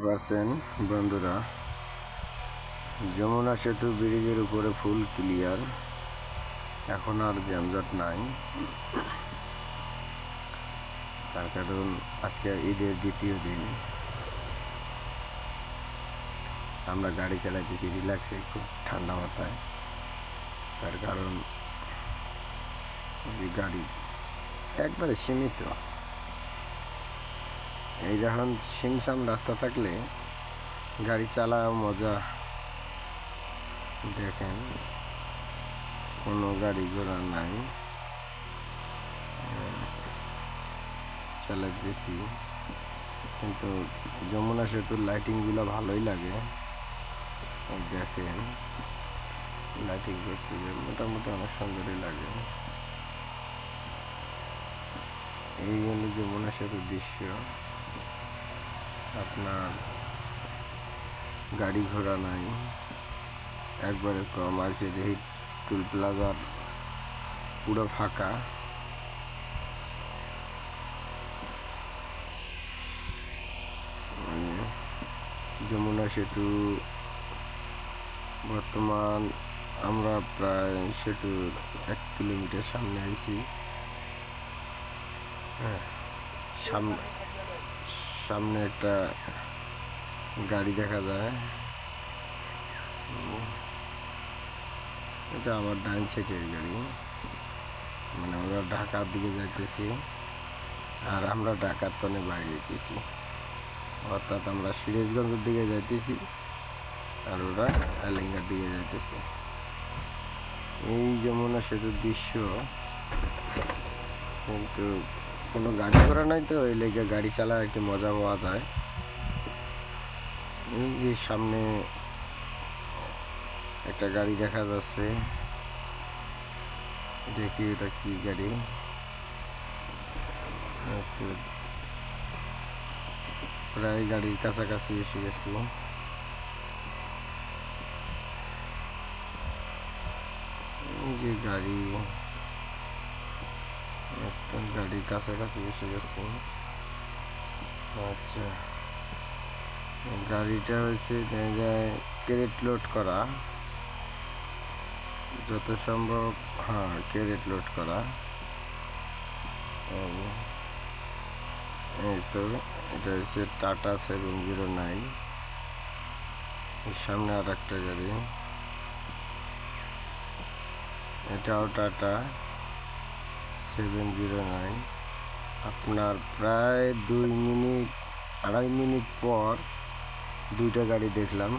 পারছেন বন্ধুরা, যমুনা সেতু ব্রিজের উপরে ফুল ক্লিয়ার, এখন আর যানজট নাই। তার কারণ আজকে ঈদের দ্বিতীয় দিন, আমরা গাড়ি চালাইতেছি রিল্যাক্সে, খুব ঠান্ডা মাথায়। তার কারণ গাড়ি একবারে সীমিত। এই যখন সিমসাম রাস্তা থাকলে গাড়ি চালাও মজা। দেখেন কোনো গাড়ি ঘোড়া নাই, চালাতেছি। কিন্তু যমুনা সেতুর লাইটিংগুলো ভালোই লাগে। এই দেখেন লাইটিং করছে, যে মোটামুটি অনেক সুন্দরই লাগে। এই হলো যমুনা সেতুর দৃশ্য। আপনার গাড়ি ঘোড়া নাই, একবারে কম। আছে দেখি টুল প্লাজার পুরো ফাঁকা। যমুনা সেতু বর্তমান আমরা প্রায় সেতুর 1 কিলোমিটার সামনে আইছি। হ্যাঁ, সামনে একটা গাড়ি দেখা যায়। এটা আমার ডান সাইডের গাড়ি, মানে ওরা ঢাকার দিকে যাইতেছি আর আমরা ঢাকার তনে বাইরে যেতেছি। অর্থাৎ আমরা সিরাজগঞ্জের দিকে যাইতেছি আর ওরা আলিঙ্গার দিকে যাইতেছে। এই যমুনা সেতুর দৃশ্য, কিন্তু কোনো গাড়ি ঘোড়া নাই, তো এই লেগে গাড়ি চালা একটু মজা পাওয়া যায়। এই যে সামনে একটা গাড়ি দেখা যাচ্ছে, দেখি এটা কি গাড়ি। প্রায় গাড়ির কাছাকাছি এসে গেছি। যে গাড়ি, গাড়ির কাছাকাছি এসে গেছে। আচ্ছা, গাড়িটা হচ্ছে ক্যারেট লোড করা, যত সম্ভব। হ্যাঁ, ক্যারেট লোড করা। এই তো এটা হচ্ছে টাটা 709। সামনে আর একটা গাড়ি, এটাও টাটা 709। আপনার প্রায় 2-2.5 মিনিট পর দুইটা গাড়ি দেখলাম।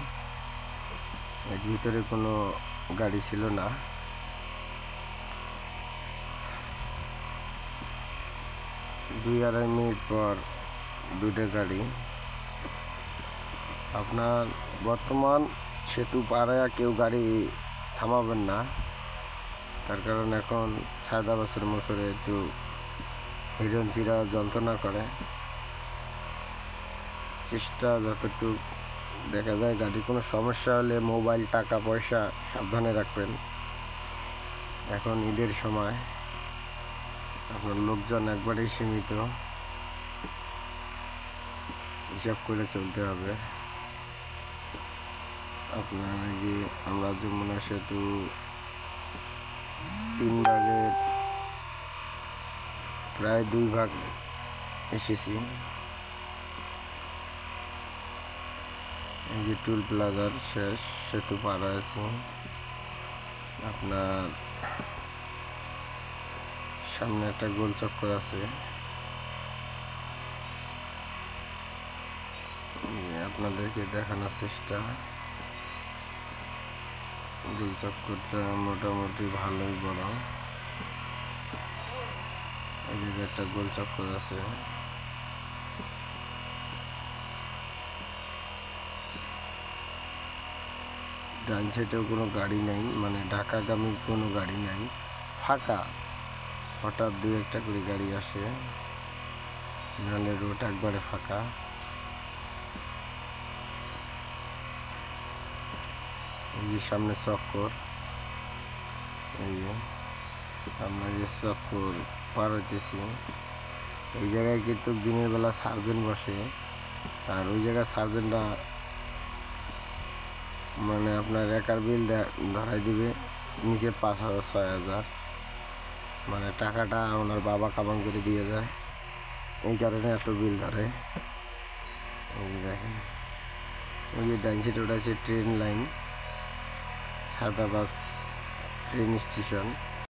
এর ভিতরে কোনো গাড়ি ছিল না। দুই আড়াই মিনিট পর দুইটা গাড়ি। আপনার বর্তমান সেতু পাড়ে কেউ গাড়ি থামাবেন না, তার কারণ এখন সাদা বছরে একটু হিরণ চিরা যন্ত্রণা করে। চেষ্টা যতটুকু দেখা যায়, গাড়ির কোনো সমস্যা হলে মোবাইল, টাকা পয়সা সাবধানে রাখবেন। এখন ঈদের সময়, আপনার লোকজন একবারেই সীমিত, হিসাব করে চলতে হবে। আপনার এই যে আমরা যমুনা সেতু 3 ভাগের প্রায় 2 ভাগ এসেছি। এই যে টুল প্লাজার শেষ, সেতু পার হয়েছে। আপনার সামনে একটা গোল চক্কর আছে, আপনাদেরকে দেখানোর চেষ্টা। গোল চক্করটা মোটামুটি ভালোই বড়। এদিকে একটা গোল চক্কর আছে। ডান সাইডেও কোনো গাড়ি নেই, মানে ঢাকাগামী কোনো গাড়ি নাই, ফাঁকা। হঠাৎ 2-1টা করে গাড়ি আসে, নাহলে রোড একবারে ফাঁকা। এই যে সামনে চক্কর, এই যে আমরা যে চক্কর পার হইতেছি, এই জায়গায় কিন্তু দিনের বেলা সার্জন বসে। আর ওই জায়গায় সার্জেন্টরা মানে আপনার একার বিল ধরাই দিবে নিচে 5,000 6,000, মানে টাকাটা ওনার বাবা কামাং করে দিয়ে যায়, এই কারণে এত বিল ধরে। এই যে দেখেন, ওই যে ডাইন সাইডে ওটা হচ্ছে ট্রেন লাইন, সারদাবাস ট্রেন স্টেশন।